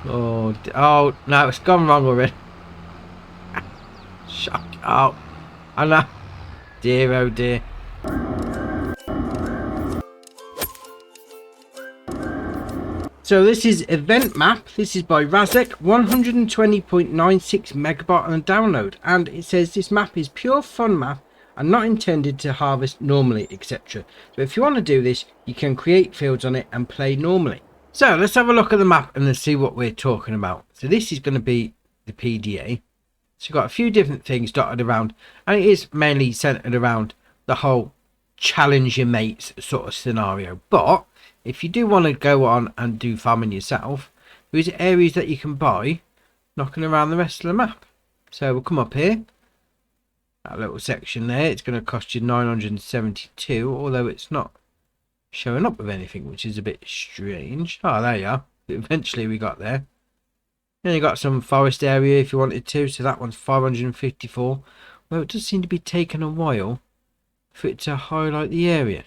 Oh, oh no, it's gone wrong already. Shock. Oh, I know. Dear, oh dear. So this is event map. This is by Razek, 120.96 megabyte on the download, and it says this map is pure fun map and not intended to harvest normally, etc. So if you want to do this, you can create fields on it and play normally. So let's have a look at the map and let's see what we're talking about. So this is going to be the PDA. So you've got a few different things dotted around, and it is mainly centered around the whole challenge your mates sort of scenario. But if you do want to go on and do farming yourself, there is areas that you can buy knocking around the rest of the map. So we'll come up here, that little section there, it's going to cost you 972, although it's not showing up with anything, which is a bit strange. Oh, there you are. Eventually we got there. Then you got some forest area if you wanted to, so that one's 554. Well, it does seem to be taking a while for it to highlight the area.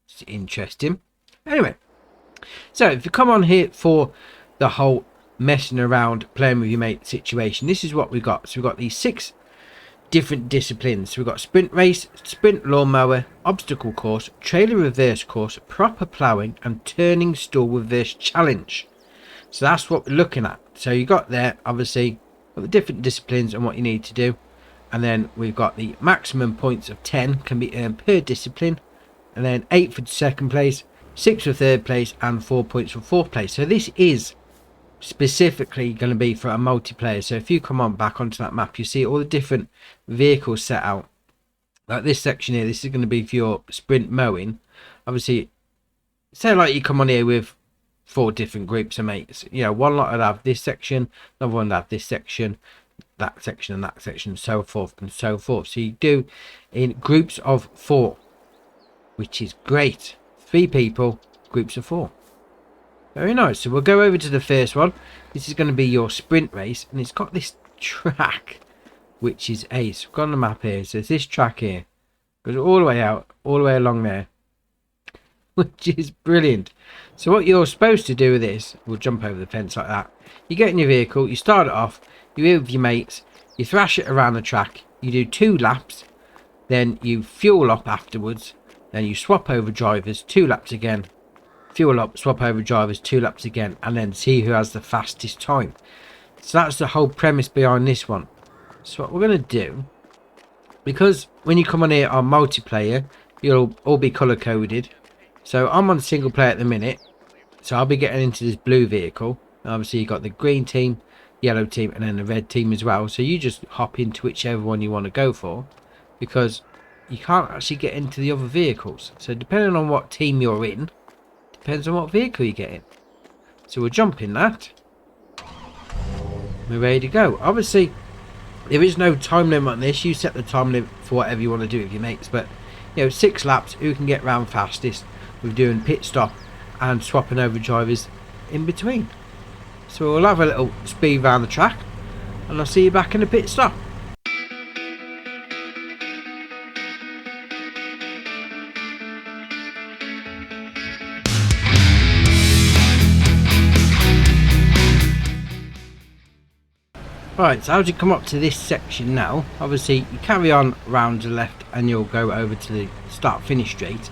It's interesting. Anyway, so if you come on here for the whole messing around, playing with your mate situation, this is what we got. So we've got these 6 different disciplines. So we've got sprint race, sprint lawnmower, obstacle course, trailer reverse course, proper ploughing, and turning stall reverse challenge. So that's what we're looking at. So you got there, obviously, got the different disciplines and what you need to do. And then we've got the maximum points of 10 can be earned per discipline. And then 8 for second place, 6 for third place, and 4 points for fourth place. So this is specifically going to be for a multiplayer. So if you come on back onto that map, you see all the different vehicles set out. Like this section here, this is going to be for your sprint mowing. Obviously, say like you come on here with 4 different groups of mates. You know, one lot would have this section, another one would have this section, that section, and that section, so forth and so forth. So you do in groups of 4, which is great. 3 people, groups of 4. Very nice. So we'll go over to the first one. This is going to be your sprint race, and it's got this track, which is ace. We've got on the map here. So there's this track here, goes all the way out, all the way along there, which is brilliant. So what you're supposed to do with this, we'll jump over the fence like that. You get in your vehicle, you start it off, you're here with your mates, you thrash it around the track, you do 2 laps, then you fuel up afterwards, then you swap over drivers, 2 laps again, fuel up, swap over drivers, 2 laps again, and then see who has the fastest time. So that's the whole premise behind this one. So what we're going to do, because when you come on here on multiplayer, you'll all be color coded. So I'm on single player at the minute, so I'll be getting into this blue vehicle. Obviously you've got the green team, yellow team, and then the red team as well. So you just hop into whichever one you want to go for, because you can't actually get into the other vehicles. So depending on what team you're in, depends on what vehicle you get in. So we'll jump in that. We're ready to go. Obviously there is no time limit on this. You set the time limit for whatever you want to do with your mates, but you know, 6 laps, who can get round fastest. We're doing pit stop and swapping over drivers in between. So we'll have a little speed around the track, and I'll see you back in the pit stop. Right, so as you come up to this section now, obviously you carry on round the left and you'll go over to the start finish straight,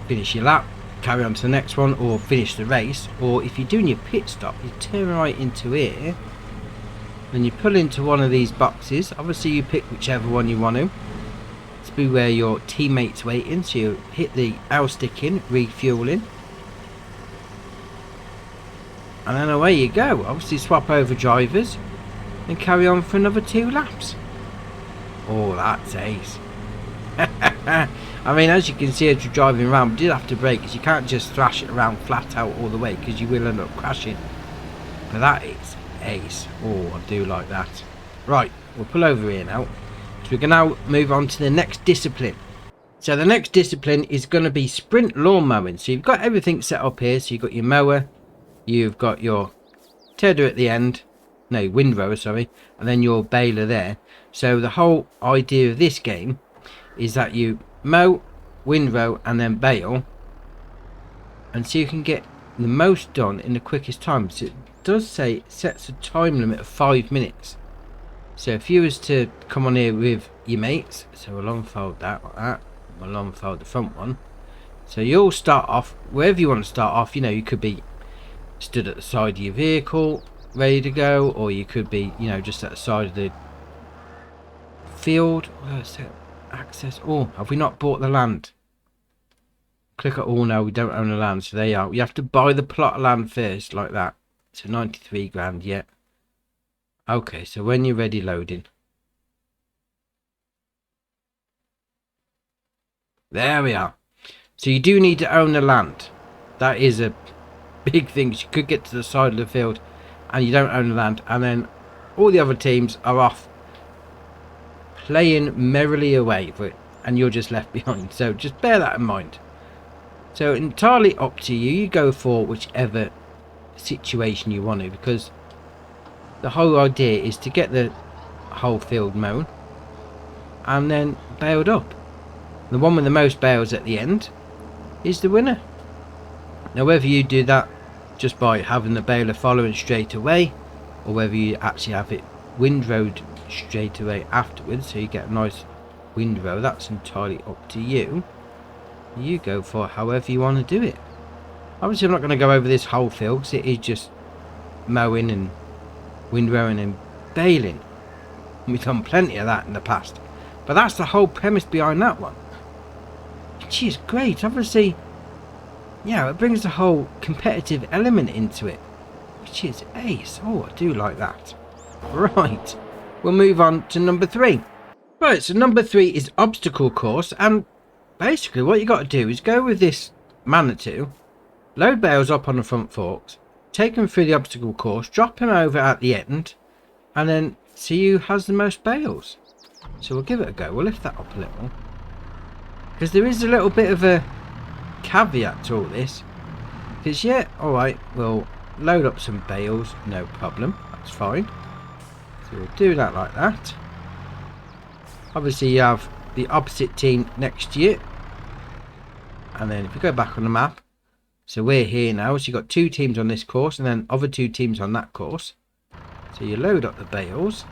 finish your lap, carry on to the next one, or finish the race. Or if you're doing your pit stop, you turn right into here, then you pull into one of these boxes. Obviously you pick whichever one you want to. It's be where your teammate's waiting, so you hit the L stick in, refueling, and then away you go. Obviously swap over drivers and carry on for another 2 laps. Oh, that's ace. I mean, as you can see as you're driving around, we did have to brake, because you can't just thrash it around flat out all the way, because you will end up crashing. But that is ace. Oh, I do like that. Right, we'll pull over here now. So we can now move on to the next discipline. So the next discipline is going to be sprint lawn mowing. So you've got everything set up here. So you've got your mower, you've got your tedder at the end, no, windrower, sorry, and then your baler there. So the whole idea of this game is that you mow, windrow, and then bale, and so you can get the most done in the quickest time. So does say it sets a time limit of 5 minutes. So if you was to come on here with your mates, so we'll unfold that like that, we'll unfold the front one. So you'll start off wherever you want to start off. You know, you could be stood at the side of your vehicle ready to go, or you could be, you know, just at the side of the field. Access. Oh, have we not bought the land? Click at all. No, we don't own the land. So there you are. You have to buy the plot of land first, like that. So 93 grand yet. Okay, so when you're ready, loading. There we are. So you do need to own the land. That is a big thing. You could get to the side of the field and you don't own the land, and then all the other teams are off playing merrily away for it, and you're just left behind. So just bear that in mind. So entirely up to you. You go for whichever situation you want to, because the whole idea is to get the whole field mown and then baled up. The one with the most bales at the end is the winner. Now whether you do that just by having the baler following straight away, or whether you actually have it windrowed straight away afterwards, so you get a nice windrow, that's entirely up to you. You go for however you want to do it. Obviously I'm not going to go over this whole field because it is just mowing and windrowing and baling. We've done plenty of that in the past, but that's the whole premise behind that one, which is great. Obviously, yeah, it brings the whole competitive element into it, which is ace. Oh, I do like that. Right, we'll move on to number 3. Right, so number 3 is obstacle course, and basically what you got to do is go with this Manitou, load bales up on the front forks, take them through the obstacle course, drop him over at the end, and then see who has the most bales. So we'll give it a go. We'll lift that up a little, because there is a little bit of a caveat to all this. Because yeah, alright, we'll load up some bales, no problem, that's fine. So we'll do that like that. Obviously you have the opposite team next to you, and then if you go back on the map, so we're here now, so you've got 2 teams on this course and then other 2 teams on that course. So you load up the bales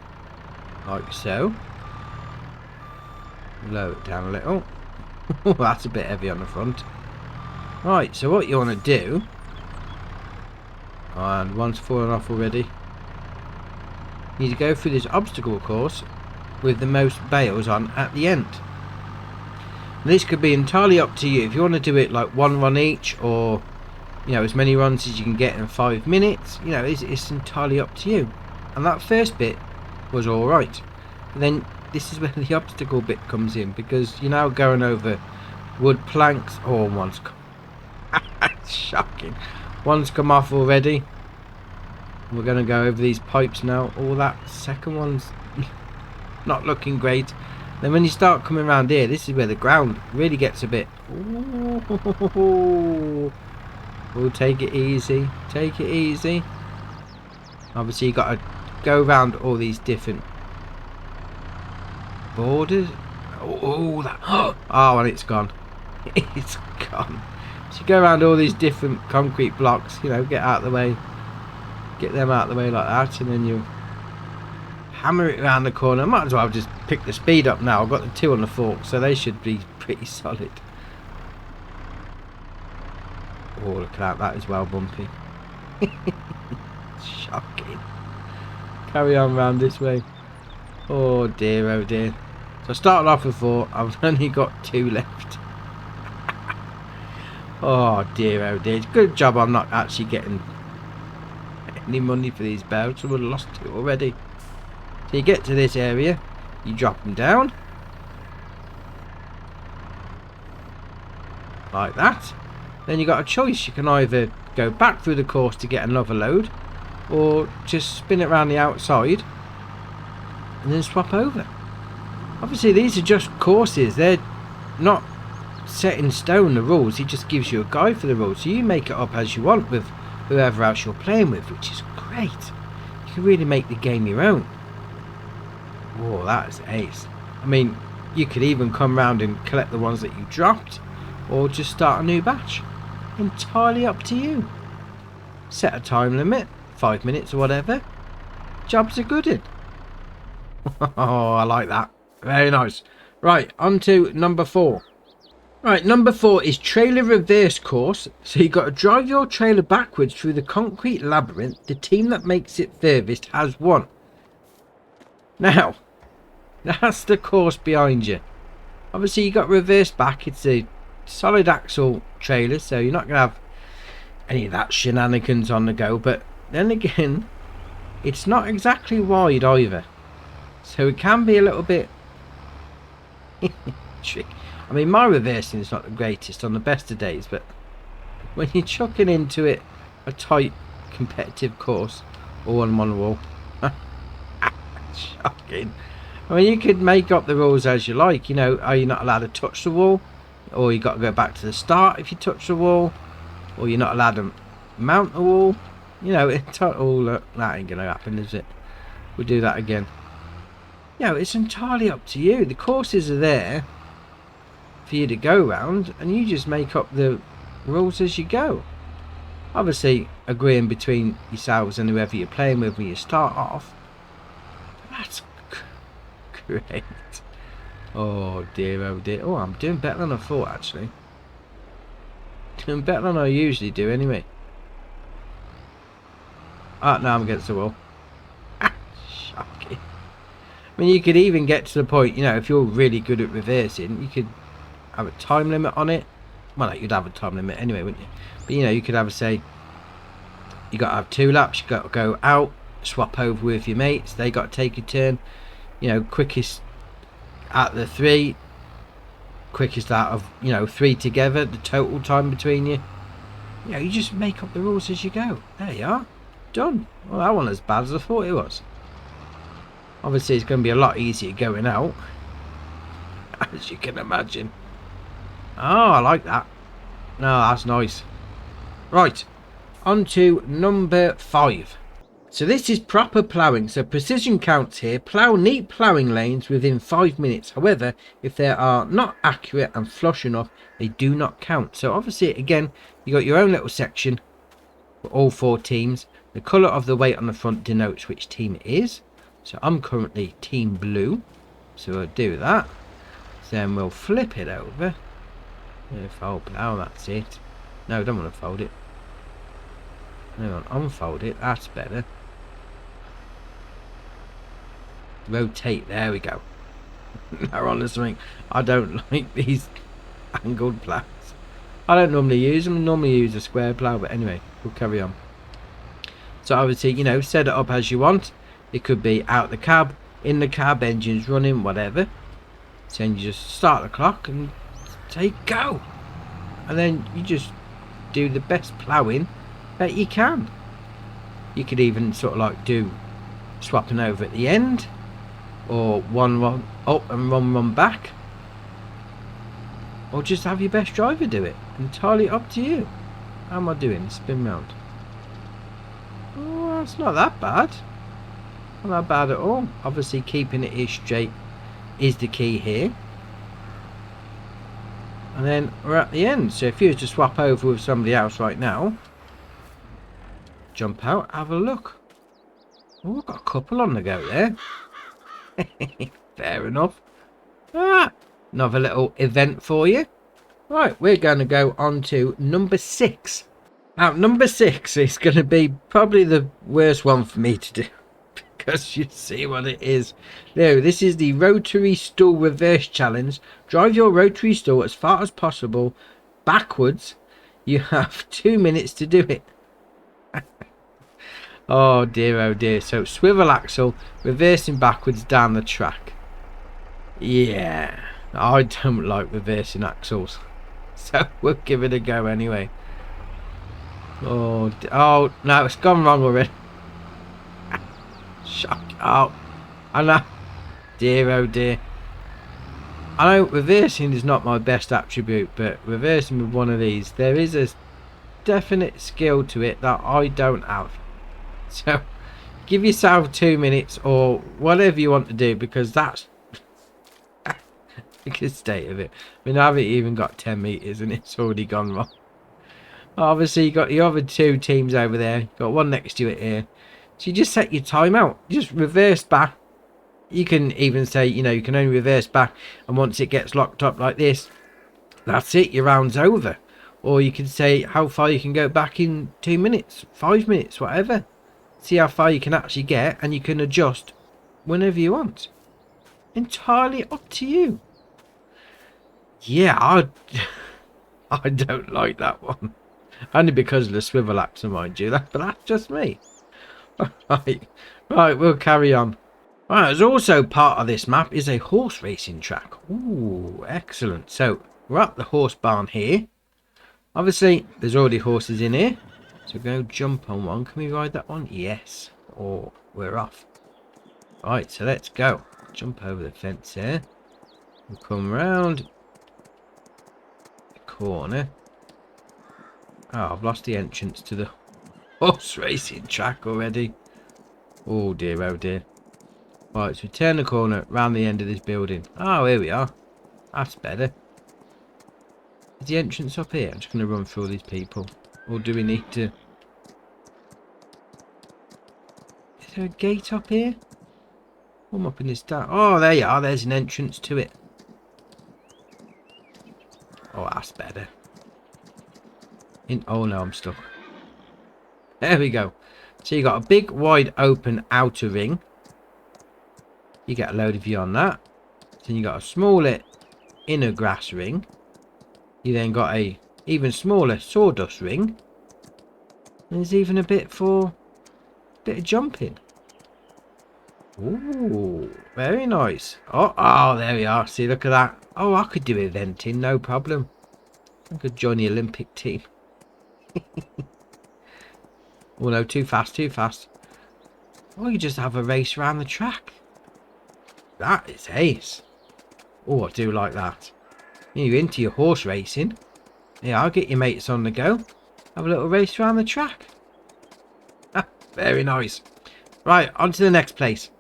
like so, lower it down a little. That's a bit heavy on the front. Right, so what you want to do, and one's fallen off already, you need to go through this obstacle course with the most bales on at the end. This could be entirely up to you. If you want to do it like 1 run each, or you know, as many runs as you can get in 5 minutes, you know, it's entirely up to you. And that first bit was alright. Then this is where the obstacle bit comes in, because you're now going over wood planks. Oh, one's shocking. One's come off already. We're going to go over these pipes now. Oh, that second one's not looking great. Then when you start coming around here, this is where the ground really gets a bit. Ooh. We'll take it easy. Take it easy. Obviously you got to go around all these different borders. Oh, that. Oh, and it's gone. It's gone. So you go around all these different concrete blocks, you know, get out of the way, get them out of the way like that, and then you hammer it around the corner. Might as well just pick the speed up now. I've got the 2 on the fork, so they should be pretty solid. Oh, look at that is well bumpy. Shocking. Carry on round this way. Oh dear, oh dear. So I started off with 4, I've only got 2 left. Oh dear, oh dear. Good job I'm not actually getting any money for these bales. I would have lost 2 already. So you get to this area, you drop them down. Like that. Then you got a choice. You can either go back through the course to get another load, or just spin it around the outside and then swap over. Obviously these are just courses, they're not set in stone, the rules. He just gives you a guide for the rules, so you make it up as you want with whoever else you're playing with, which is great. You can really make the game your own. Oh, that is ace. I mean, you could even come round and collect the ones that you dropped, or just start a new batch. Entirely up to you. Set a time limit, 5 minutes or whatever. Jobs are good in. Oh, I like that. Very nice. Right, on to number 4. Right, number 4 is trailer reverse course. So you've got to drive your trailer backwards through the concrete labyrinth. The team that makes it furthest has won. Now, that's the course behind you. Obviously, you got reverse back. It's a solid axle trailer, so you're not going to have any of that shenanigans on the go. But then again, it's not exactly wide either. So it can be a little bit tricky. I mean, my reversing is not the greatest on the best of days, but when you're chucking into it a tight competitive course all on one wall, shocking. I mean, you could make up the rules as you like. You know, are you not allowed to touch the wall, or you got to go back to the start if you touch the wall, or you're not allowed to mount the wall. You know, that ain't gonna happen, is it? We'll do that again. You know, it's entirely up to you. The courses are there for you to go round, and you just make up the rules as you go. Obviously, agreeing between yourselves and whoever you're playing with when you start off. That's great. Oh dear, oh dear. Oh, I'm doing better than I thought, actually. Doing better than I usually do, anyway. Oh, now I'm against the wall. Shocking. I mean, you could even get to the point, you know, if you're really good at reversing, you could have a time limit on it. Well, you'd have a time limit anyway, wouldn't you? But, you know, you could have, say, you got to have 2 laps, you got to go out, swap over with your mates, they got to take a turn. You know, quickest out of the 3, quickest out of, you know, 3 together, the total time between you. You know, you just make up the rules as you go. There you are. Done. Well, that wasn't as bad as I thought it was. Obviously, it's going to be a lot easier going out, as you can imagine. Oh, I like that. No, that's nice. Right, on to number 5. So this is proper ploughing. So precision counts here. Plough neat ploughing lanes within 5 minutes. However, if they are not accurate and flush enough, they do not count. So obviously, again, you got your own little section for all 4 teams. The colour of the weight on the front denotes which team it is. So I'm currently team blue. So we'll do that. Then we'll flip it over. Fold plough, that's it. No, I don't want to fold it. Hang on, unfold it, that's better. Rotate, there we go. Now on the swing. I don't like these angled ploughs. I don't normally use them, I normally use a square plough, but anyway, we'll carry on. So obviously, you know, set it up as you want. It could be out the cab, in the cab, engines running, whatever. So then you just start the clock and say go. And then you just do the best ploughing that you can. You could even sort of like do swapping over at the end, or one run up and run back, or just have your best driver do it. Entirely up to you. How am I doing? Spin round. Oh, it's not that bad. Not that bad at all. Obviously keeping it straight is the key here. And then we're at the end. So if you were to swap over with somebody else right now, jump out, have a look. Oh, we've got a couple on the go there. Fair enough. Another little event for you. Right, we're going to go on to number 6. Now, number 6 is going to be probably the worst one for me to do, because you see what it is. Now, this is the rotary stool reverse challenge. Drive your rotary stool as far as possible backwards. You have 2 minutes to do it. Oh dear, oh dear. So swivel axle, reversing backwards down the track. Yeah, I don't like reversing axles, so we'll give it a go anyway. Oh no, it's gone wrong already. Shock. Oh, I know. Dear, oh dear. I know reversing is not my best attribute, but reversing with one of these, there is a definite skill to it that I don't have. So give yourself 2 minutes or whatever you want to do, because that's the good state of it. I mean, I haven't even got 10 meters and it's already gone wrong. Obviously, you got your other two teams over there. Got one next to it here. So you just set your time out. Just reverse back. You can even say, you know, you can only reverse back. And once it gets locked up like this, that's it. Your round's over. Or you can say how far you can go back in 2 minutes, 5 minutes, whatever. See how far you can actually get. And you can adjust whenever you want. Entirely up to you. Yeah, I don't like that one. Only because of the swivel axle, mind you. But that's just me. Right, we'll carry on. Right, there's also part of this map is a horse racing track. Ooh, excellent. So, we're at the horse barn here. Obviously, there's already horses in here. So we're going to jump on one. Can we ride that one? Yes. Or we're off. Right, so let's go. Jump over the fence here. We'll come round the corner. Oh, I've lost the entrance to the horse racing track already. Oh dear, oh dear. Right, so we turn the corner round the end of this building. Oh, here we are. That's better. Is the entrance up here? I'm just going to run through all these people. Or do we need to... Is there a gate up here? I'm up in this dark. Oh, there you are. There's an entrance to it. Oh, that's better. Oh no, I'm stuck. There we go. So you got a big, wide open outer ring. You get a load of view on that. Then you got a smaller inner grass ring. You then got a even smaller sawdust ring. And there's even a bit of jumping. Ooh, very nice. Oh, there we are. See, look at that. Oh, I could do eventing, no problem. I could join the Olympic team. Oh no, too fast, too fast. Or you just have a race around the track. That is ace. Oh, I do like that. You're into your horse racing. Yeah, I'll get your mates on the go. Have a little race around the track. Ah, very nice. Right, on to the next place.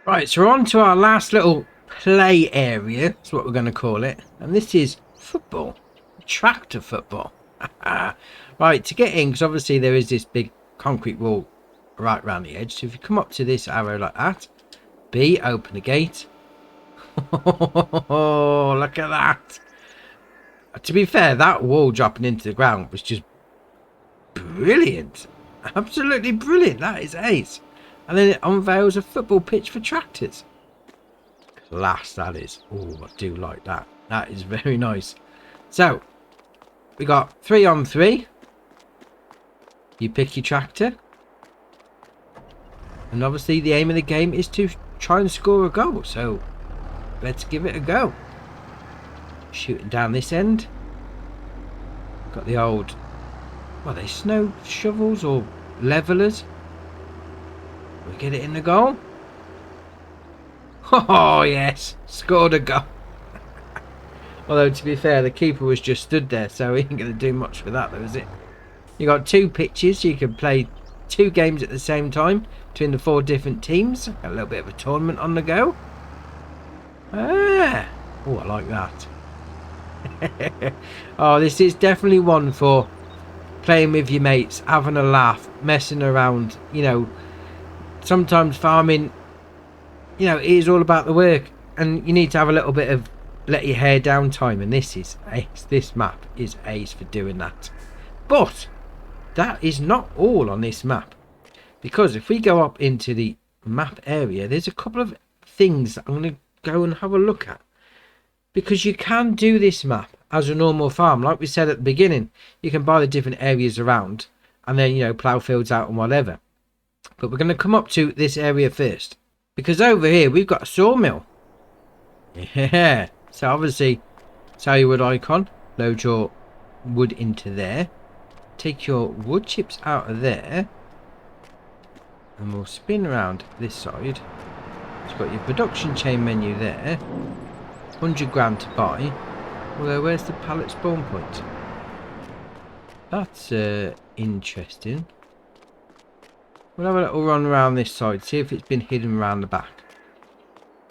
Right, so we're on to our last little play area. That's what we're going to call it. And this is football. Tractor football. Right, to get in, because obviously there is this big concrete wall right around the edge. So if you come up to this arrow like that, B, open the gate. Oh, look at that. To be fair, that wall dropping into the ground was just brilliant. Absolutely brilliant. That is ace. And then it unveils a football pitch for tractors. Class, that is. Oh, I do like that. That is very nice. So, we got 3 on 3. You pick your tractor. And obviously the aim of the game is to try and score a goal. So, let's give it a go. Shooting down this end. Got the old... What are they? Snow shovels or levelers? We get it in the goal. Oh, yes. Scored a goal. Although, to be fair, the keeper was just stood there, so he ain't going to do much with that, though, is it? You got 2 pitches, so you can play 2 games at the same time between the 4 different teams. Got a little bit of a tournament on the go. Ah. Oh, I like that. Oh, this is definitely one for playing with your mates, having a laugh, messing around. You know, sometimes farming, you know, it is all about the work, and you need to have a little bit of let your hair down time, and this is ace. This map is ace for doing that. But that is not all on this map, because if we go up into the map area, there's a couple of things that I'm going to go and have a look at, because you can do this map as a normal farm. Like we said at the beginning, you can buy the different areas around and then, you know, plough fields out and whatever. But we're going to come up to this area first, because over here we've got a sawmill. Yeah, so obviously tell your wood icon, load your wood into there, take your wood chips out of there, and we'll spin around this side. It's got your production chain menu there, 100 grand to buy. Although, where's the pallet spawn point? That's interesting. We'll have a little run around this side, see if it's been hidden around the back.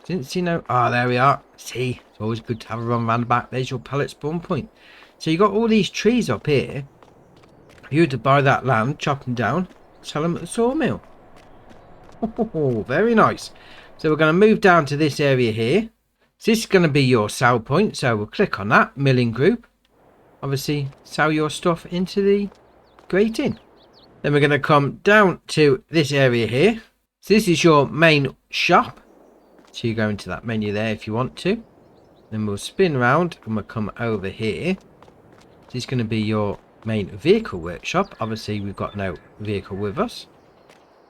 Didn't see no... Ah, there we are. See, it's always good to have a run around the back. There's your pallet spawn point. So you got all these trees up here. You to buy that land, chop them down, sell them at the sawmill. Oh, very nice. So we're going to move down to this area here. So this is going to be your sell point. So we'll click on that milling group. Obviously, sell your stuff into the Great Inn. Then we're going to come down to this area here. So this is your main shop. So you go into that menu there if you want to. Then we'll spin around and we'll come over here. This is going to be your main vehicle workshop. Obviously, we've got no vehicle with us.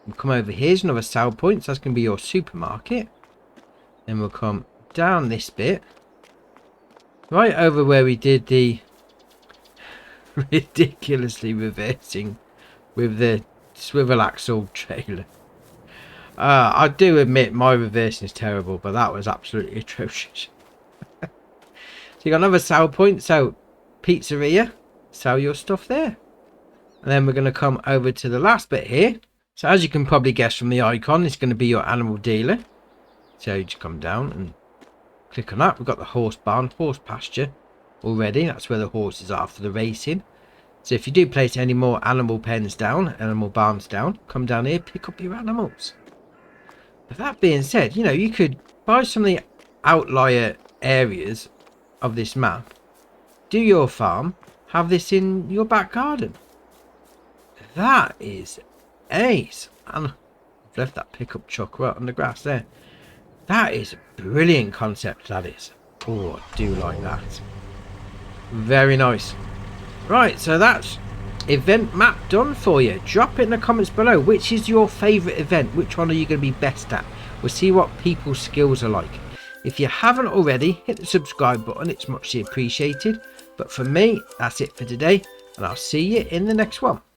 We'll come over here's another sell point. So that's going to be your supermarket. Then we'll come down this bit. Right over where we did the ridiculously reversing with the swivel axle trailer. I do admit my reversing is terrible, but that was absolutely atrocious. So you got another sell point. So pizzeria, sell your stuff there. And then we're going to come over to the last bit here. So as you can probably guess from the icon, it's going to be your animal dealer. So you just come down and click on that. We've got the horse barn, horse pasture already. That's where the horses are for the racing. So if you do place any more animal pens down, animal barns down, come down here, pick up your animals. But that being said, you know, you could buy some of the outlier areas of this map, do your farm, have this in your back garden. That is ace. And I've left that pickup truck right on the grass there. That is a brilliant concept, that is. Oh, I do like that. Very nice. Right, so that's event map done for you. Drop it in the comments below. Which is your favourite event? Which one are you going to be best at? We'll see what people's skills are like. If you haven't already, hit the subscribe button. It's muchly appreciated. But for me, that's it for today. And I'll see you in the next one.